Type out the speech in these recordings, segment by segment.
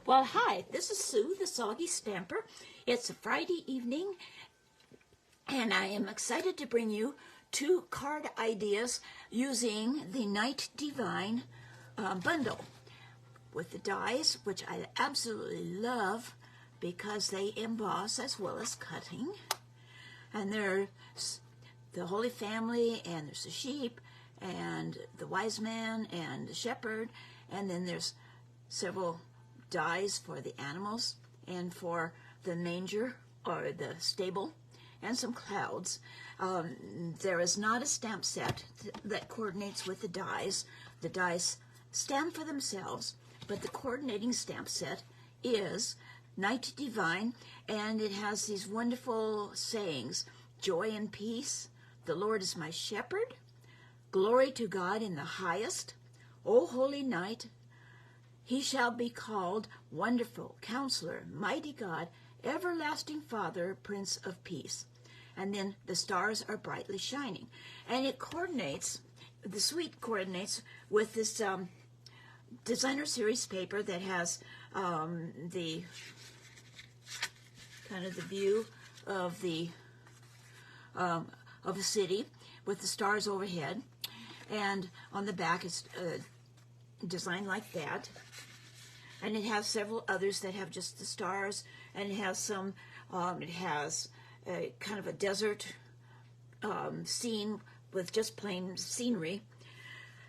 Well, hi, this is Sue, the Soggy Stamper. It's a Friday evening, and I am excited to bring you 2 card ideas using the Night Divine bundle with the dies, which I absolutely love because they emboss as well as cutting. And there's the Holy Family, and there's the sheep, and the wise man, and the shepherd, and then there's several dies for the animals and for the manger or the stable, and some clouds. There is not a stamp set that coordinates with the dies. The dies stand for themselves, but the coordinating stamp set is Night Divine, and it has these wonderful sayings: joy and peace, the Lord is my shepherd, glory to God in the highest, O holy night, he shall be called Wonderful Counselor, Mighty God, Everlasting Father, Prince of Peace. And then the stars are brightly shining. And it coordinates, the suite coordinates with this designer series paper that has the kind of the view of the city with the stars overhead. And on the back is designed like that. And it has several others that have just the stars, and it has some, it has a kind of a desert scene with just plain scenery.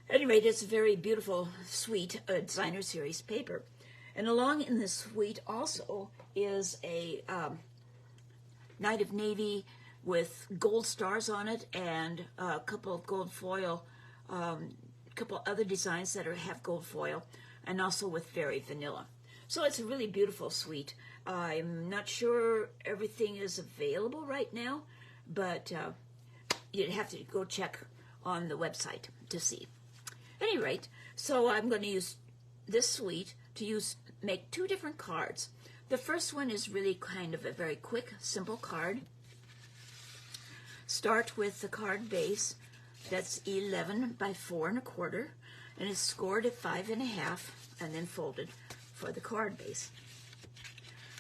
Anyway, it's a very beautiful, sweet designer series paper. And along in this suite also is a Knight of Navy with gold stars on it, and a couple of gold foil, couple other designs that have gold foil, and also with fairy vanilla. So it's a really beautiful suite. I'm not sure everything is available right now, but you'd have to go check on the website to see. At any rate, so I'm going to use this suite to make 2 different cards. The first one is really kind of a very quick, simple card. Start with the card base. That's 11 by 4 1/4, and it's scored at 5 1/2, and then folded for the card base.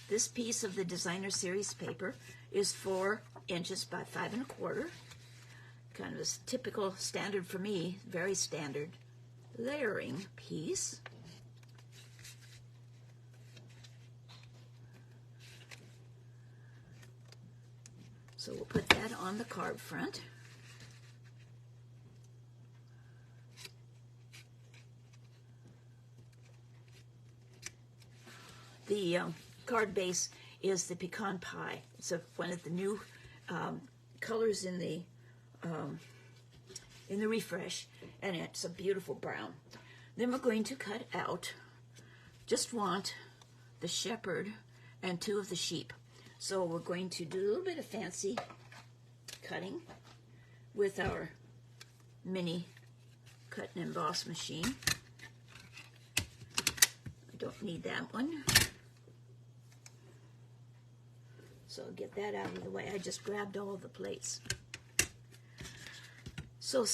This piece of the designer series paper is 4 inches by 5 1/4, kind of a typical, standard for me, very standard layering piece. So we'll put that on the card front. The card base is the pecan pie. It's one of the new colors in the refresh, and it's a beautiful brown. Then we're going to cut out, just want the shepherd and 2 of the sheep. So we're going to do a little bit of fancy cutting with our mini cut and emboss machine. I don't need that one. So I'll get that out of the way. I just grabbed all of the plates. So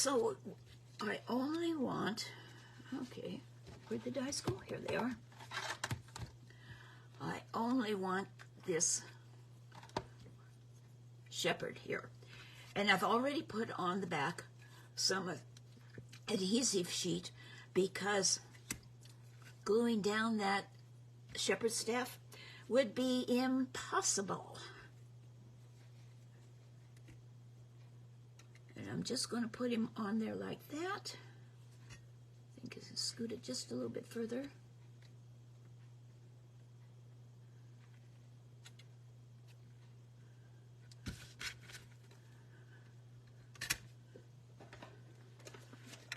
I only want, okay, where'd the dice go? Here they are. I only want this shepherd here. And I've already put on the back some adhesive sheet because gluing down that shepherd's staff would be impossible. And I'm just going to put him on there like that. I think I can scoot it just a little bit further.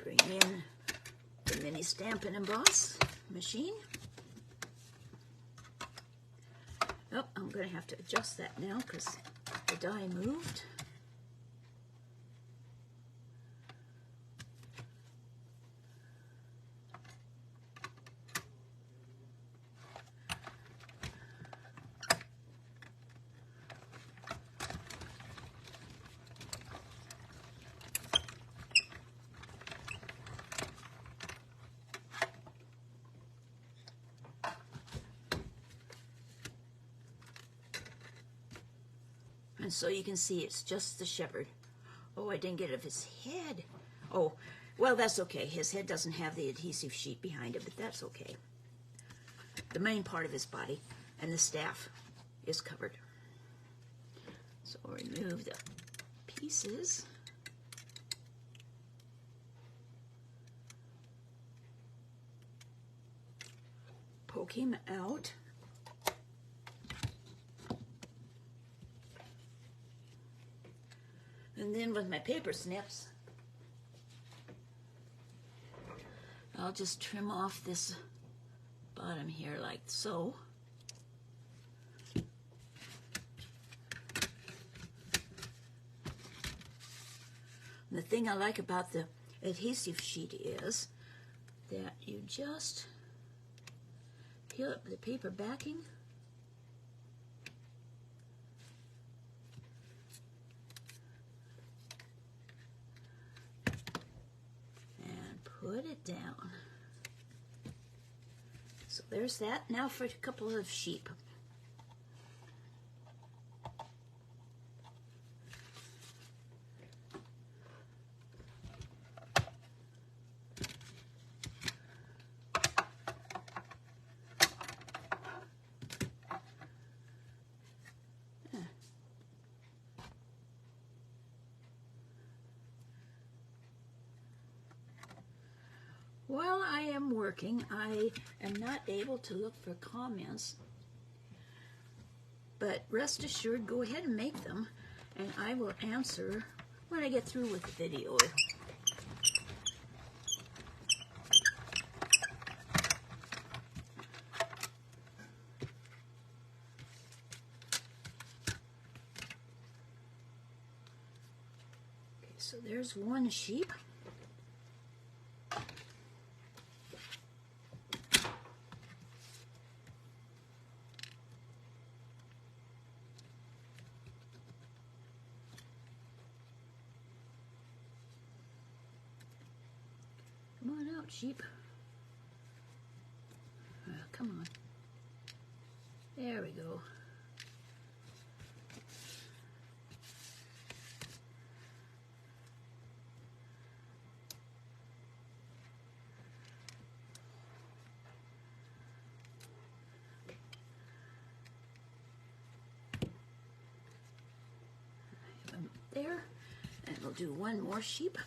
Bring in the mini stamp and emboss machine. Oh, I'm going to have to adjust that now because the die moved. And so you can see it's just the shepherd. Oh, I didn't get it of his head. Oh, well, that's okay. His head doesn't have the adhesive sheet behind it, but that's okay. The main part of his body and the staff is covered. So we'll remove the pieces. Poke him out. And then with my paper snips, I'll just trim off this bottom here like so. And the thing I like about the adhesive sheet is that you just peel up the paper backing and put it down. So there's that. Now for a couple of sheep. While I am working, I am not able to look for comments, but rest assured, go ahead and make them, and I will answer when I get through with the video. Okay, so there's one sheep. Come on out, sheep. Come on. There we go. Have them there, and we'll do one more sheep.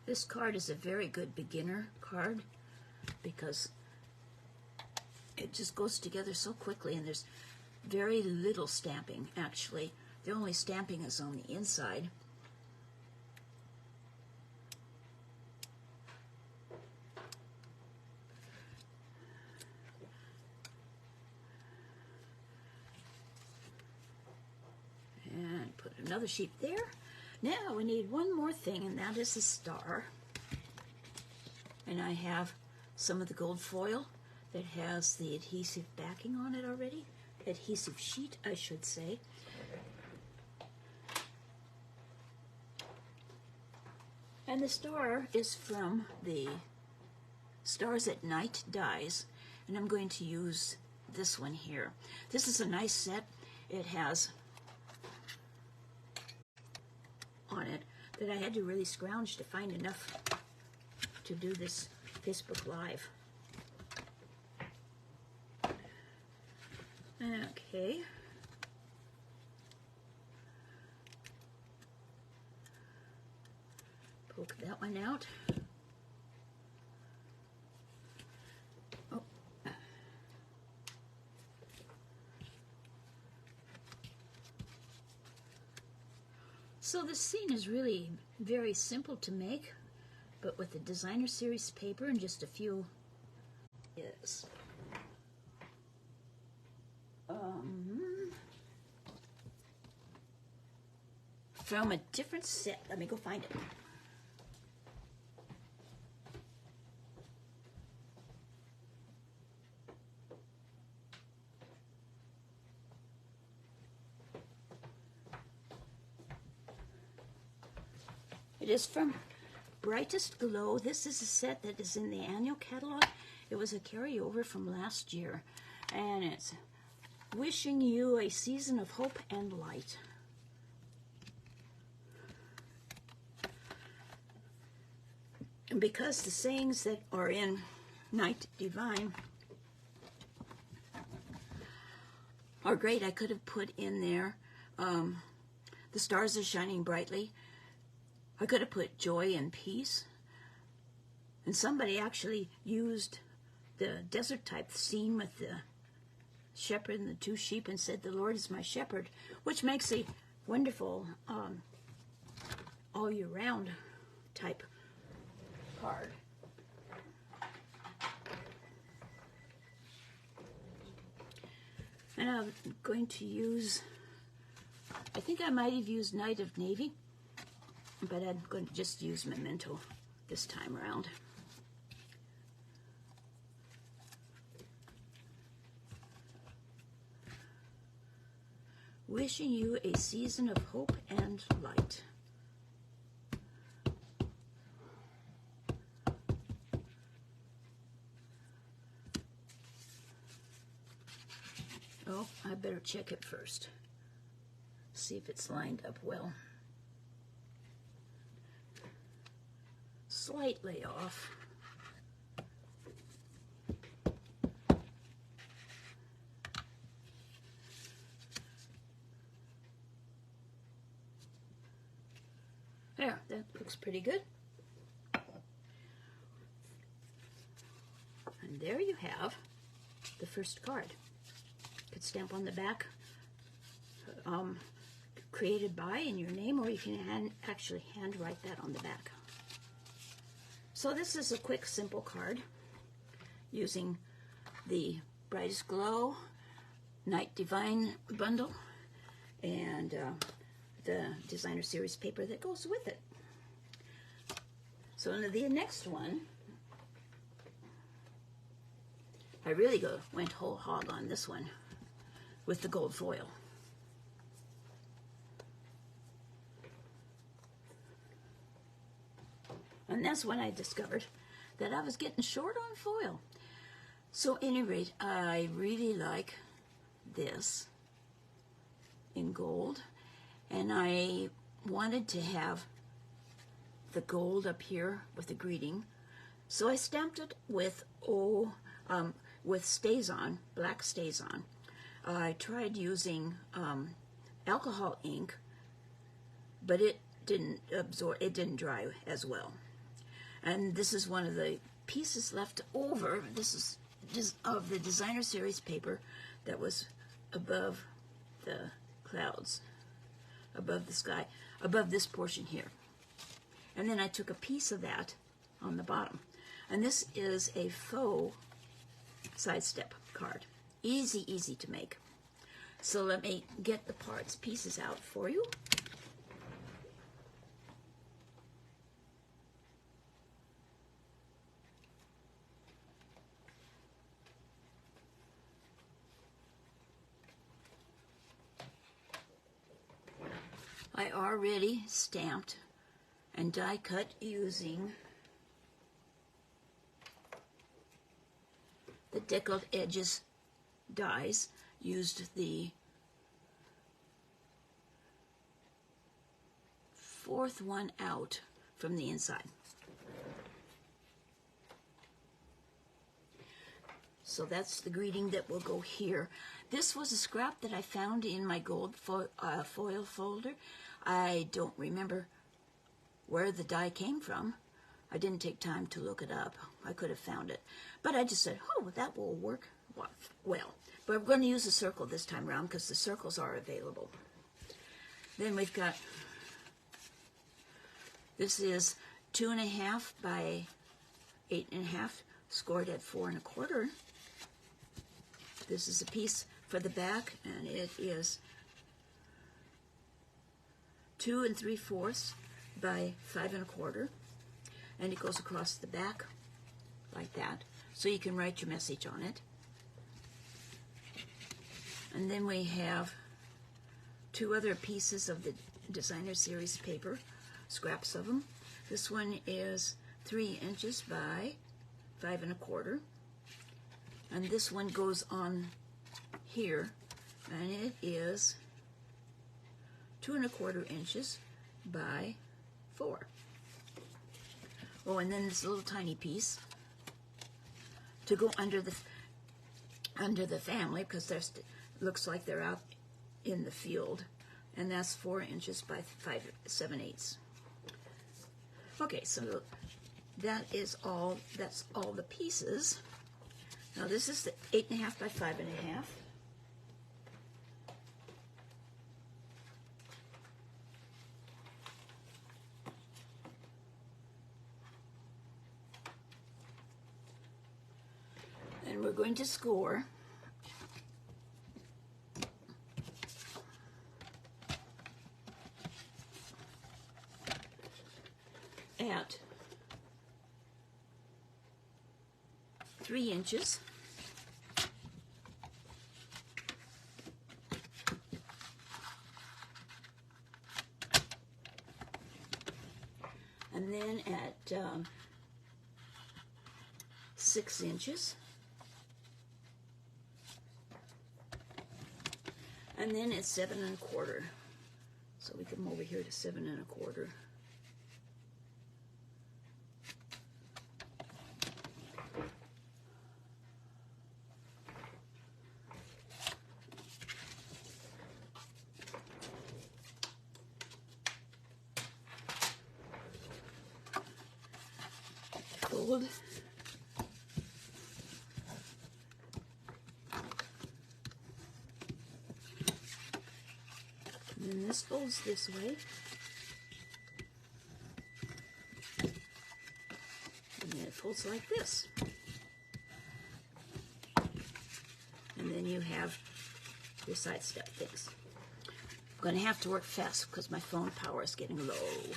This card is a very good beginner card because it just goes together so quickly, and there's very little stamping, actually. The only stamping is on the inside. And put another sheep there. Now we need one more thing, and that is a star. And I have some of the gold foil that has the adhesive backing on it already. Adhesive sheet, I should say. And the star is from the Stars at Night dies, and I'm going to use this one here. This is a nice set. It has on it that I had to really scrounge to find enough to do this Facebook Live. Okay. Poke that one out. Oh. So this scene is really very simple to make. but with the designer series paper and just a few is. From a different set. Let me go find it. It is from Brightest Glow. This is a set that is in the annual catalog. It was a carryover from last year. And it's Wishing You a Season of Hope and Light. And because the sayings that are in Night Divine are great, I could have put in there, the stars are shining brightly. I could have put joy and peace. And somebody actually used the desert type scene with the shepherd and the two sheep and said, the Lord is my shepherd, which makes a wonderful all year round type card. And I'm going to use, I think I might have used Knight of Navy, but I'm going to just use Memento this time around. Wishing you a season of hope and light. Oh, I better check it first. See if it's lined up well. Slightly off. There, that looks pretty good. And there you have the first card. You could stamp on the back, created by in your name, or you can actually handwrite that on the back. So this is a quick, simple card using the Brightest Glow Night Divine bundle and the designer series paper that goes with it. So the next one, I really went whole hog on this one with the gold foil. And that's when I discovered that I was getting short on foil. So at any rate, I really like this in gold. And I wanted to have the gold up here with the greeting. So I stamped it with StazOn, black StazOn. I tried using alcohol ink, but it didn't absorb, it didn't dry as well. And this is one of the pieces left over. This is just of the designer series paper that was above the clouds, above the sky, above this portion here. And then I took a piece of that on the bottom. And this is a Faux Sidestep card. Easy, easy to make. So let me get the pieces out for you. I already stamped and die cut using the Deckled Edges dies. Used the fourth one out from the inside. So that's the greeting that will go here. This was a scrap that I found in my gold foil folder. I don't remember where the die came from. I didn't take time to look it up. I could have found it. But I just said, oh, that will work well. But we're going to use a circle this time around because the circles are available. Then we've got, this is 2.5 by 8.5, scored at 4 1/4. This is a piece for the back, and it is 2 3/4 by 5 1/4, and it goes across the back like that, so you can write your message on it. And then we have 2 other pieces of the Designer Series paper, scraps of them. This one is 3 inches by 5 1/4, and this one goes on here, and it is 2 1/4 inches by 4. Oh, and then this little tiny piece to go under the family, because there's looks like they're out in the field, and that's 4 inches by 5 7/8. Okay, so that's all the pieces. Now this is the 8.5 by 5.5. And we're going to score at 3 inches. And then at 6 inches. And then at 7 1/4. So we come over here to 7 1/4. Fold. And then this folds this way. And then it folds like this. And then you have your side step things. I'm going to have to work fast because my phone power is getting low.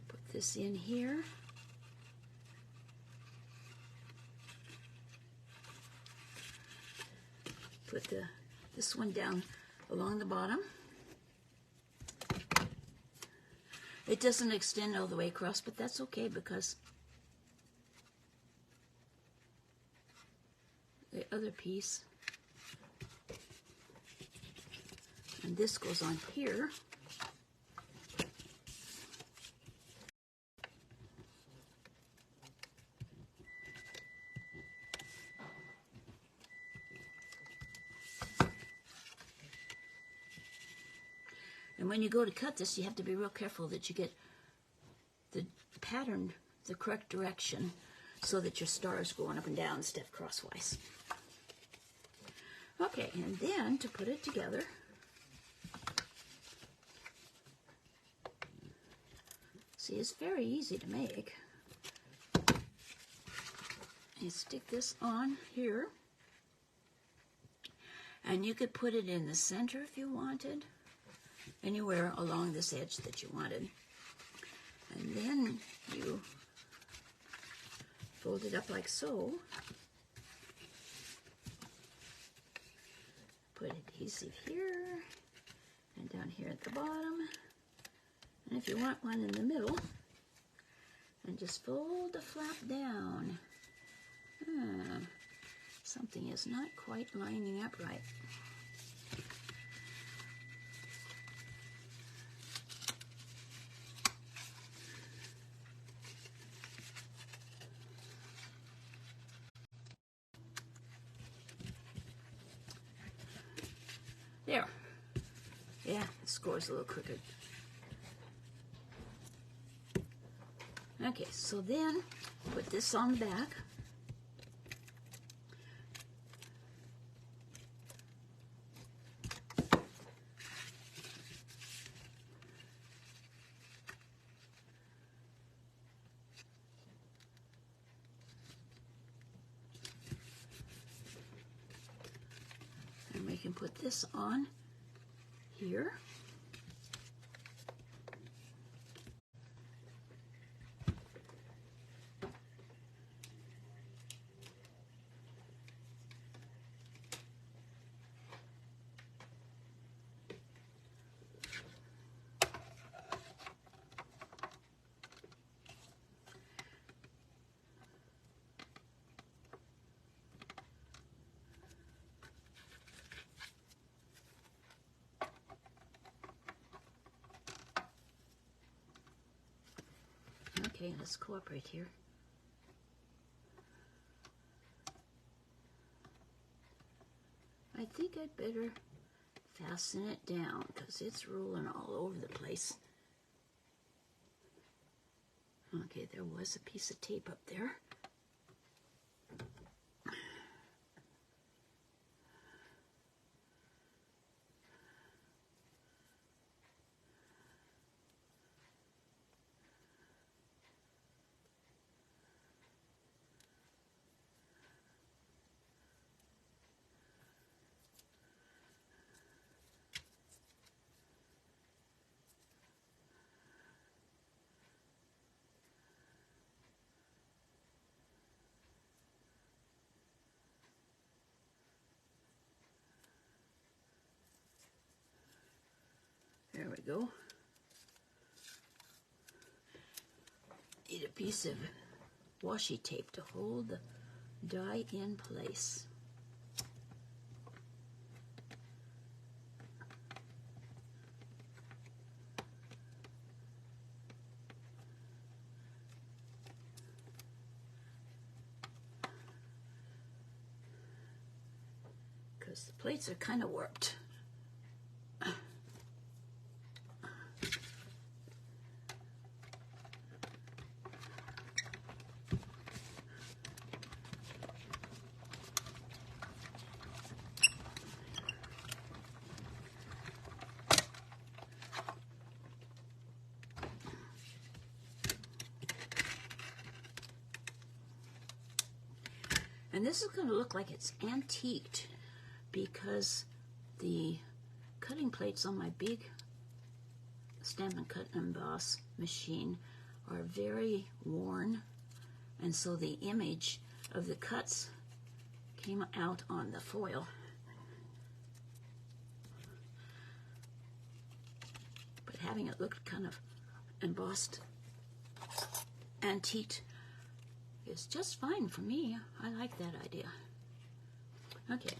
Put this in here. Put this one down along the bottom. It doesn't extend all the way across, but that's okay because the other piece, and this goes on here. And when you go to cut this, you have to be real careful that you get the pattern the correct direction so that your stars going up and down instead of crosswise. Okay, and then to put it together, see, it's very easy to make. You stick this on here, and you could put it in the center if you wanted, anywhere along this edge that you wanted. And then you fold it up like so. Put adhesive here and down here at the bottom. And if you want one in the middle, and just fold the flap down. Something is not quite lining up right. There. Yeah, the score's a little crooked. Okay, so then put this on the back. can put this on here. Okay, let's cooperate here. I think I'd better fasten it down because it's rolling all over the place. Okay, there was a piece of tape up there. There we go. Need a piece of washi tape to hold the die in place. Because the plates are kind of warped. And this is going to look like it's antiqued because the cutting plates on my big Stamp and Cut and Emboss machine are very worn, and so the image of the cuts came out on the foil. But having it look kind of embossed, antiqued, is just fine for me. I like that idea. Okay.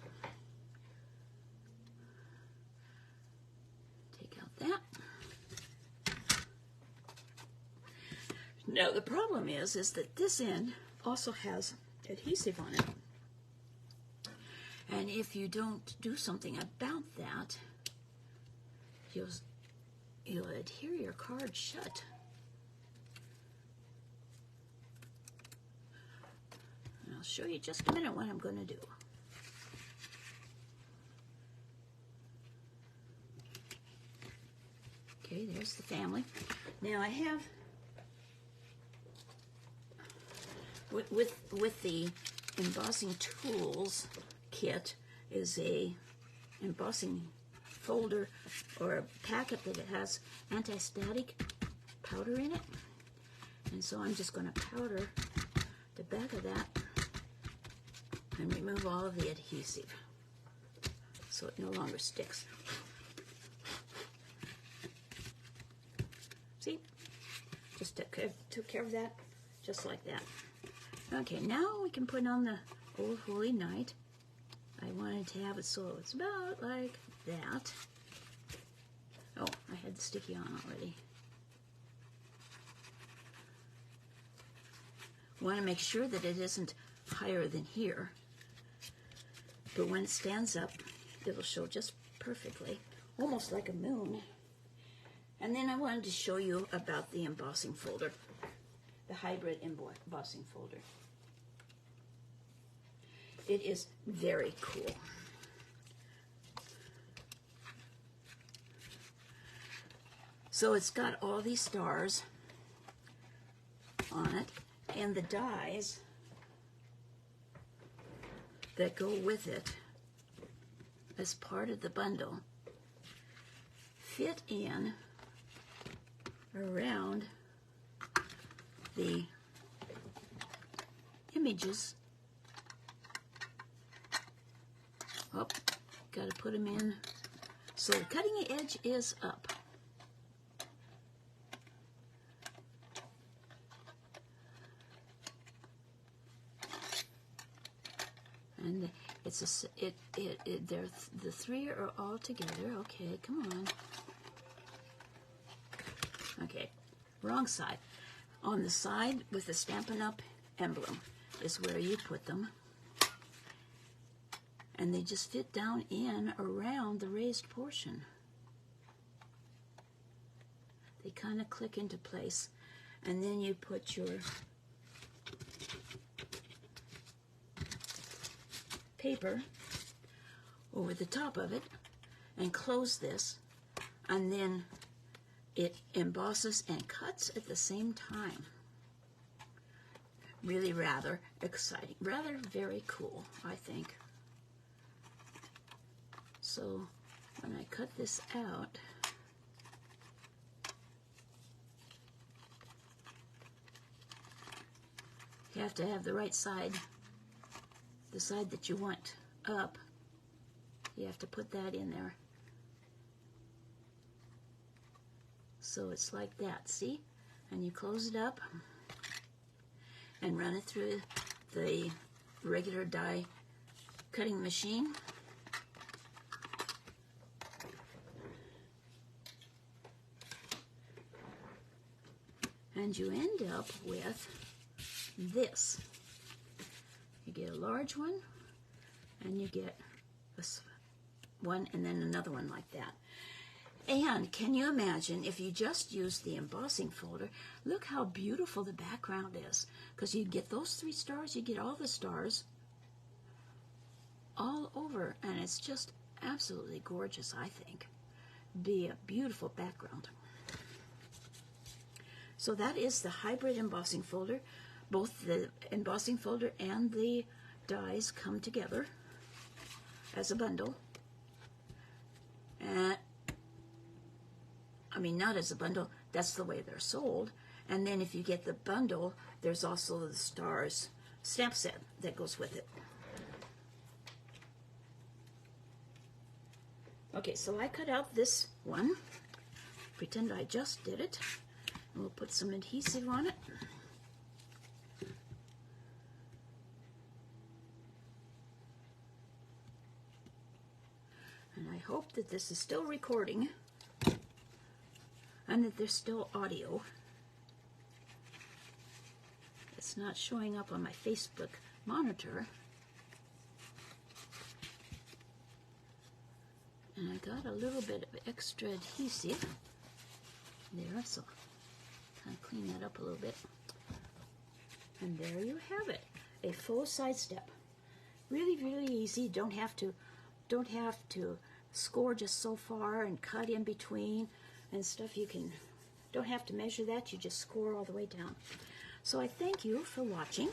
Take out that. Now the problem is that this end also has adhesive on it. And if you don't do something about that, you'll adhere your card shut. I'll show you just a minute what I'm going to do. Okay, there's the family. Now I have, with the embossing tools kit is a embossing folder or a packet that it has anti-static powder in it. And so I'm just going to powder the back of that and remove all of the adhesive so it no longer sticks. See? Just took care of that, just like that. Okay, now we can put on the Old Holy Night. I wanted to have it so it's about like that. Oh, I had the sticky on already. Want to make sure that it isn't higher than here. But when it stands up, it'll show just perfectly, almost like a moon. And then I wanted to show you about the embossing folder, the hybrid embossing folder. It is very cool. So it's got all these stars on it, and the dies that go with it as part of the bundle fit in around the images. Oh, got to put them in. So the cutting edge is up. And it's the three are all together. Okay, come on. Okay, wrong side. On the side with the Stampin' Up! Emblem is where you put them. And they just fit down in around the raised portion. They kind of click into place. And then you put your paper over the top of it and close this, and then it embosses and cuts at the same time. Really rather exciting, rather very cool, I think. So when I cut this out, you have to have the right side, the side that you want up. You have to put that in there. So it's like that, see? And you close it up and run it through the regular die cutting machine. And you end up with this. You get a large one, and you get this one, and then another one like that. And can you imagine if you just use the embossing folder? Look how beautiful the background is, because you get those 3 stars, you get all the stars all over, and it's just absolutely gorgeous, I think. Be a beautiful background. So that is the hybrid embossing folder. Both the embossing folder and the dies come together as a bundle. I mean, not as a bundle, that's the way they're sold. And then if you get the bundle, there's also the stars stamp set that goes with it. Okay, so I cut out this one. Pretend I just did it. And we'll put some adhesive on it. And I hope that this is still recording and that there's still audio. It's not showing up on my Facebook monitor. And I got a little bit of extra adhesive there, so kind of clean that up a little bit. And there you have it, a faux sidestep. Really, really easy. Don't have to score just so far and cut in between and stuff. Don't have to measure that. You just score all the way down. So I thank you for watching.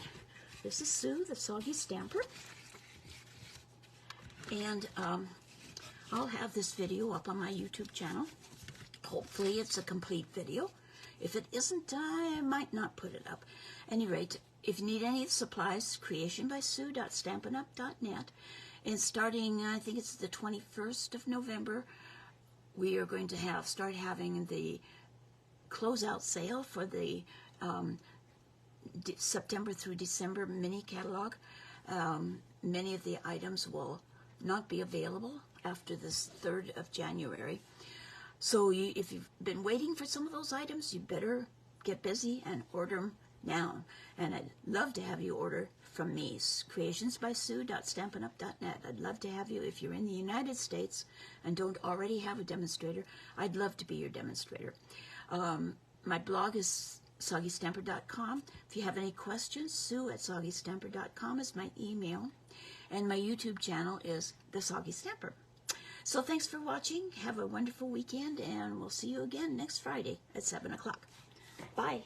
This is Sue, the Soggy Stamper, and I'll have this video up on my YouTube channel. Hopefully it's a complete video. If it isn't, I might not put it up. At any rate, if you need any of the supplies, creationbysue.stampinup.net. And starting, I think it's the 21st of November, we are going to start having the closeout sale for the September through December mini catalog. Many of the items will not be available after this 3rd of January. So if you've been waiting for some of those items, you better get busy and order them now. And I'd love to have you order from me, creationsbysue.stampinup.net. I'd love to have you. If you're in the United States and don't already have a demonstrator, I'd love to be your demonstrator. My blog is soggystamper.com. If you have any questions, sue@soggystamper.com is my email. And my YouTube channel is The Soggy Stamper. So thanks for watching. Have a wonderful weekend, and we'll see you again next Friday at 7 o'clock. Bye.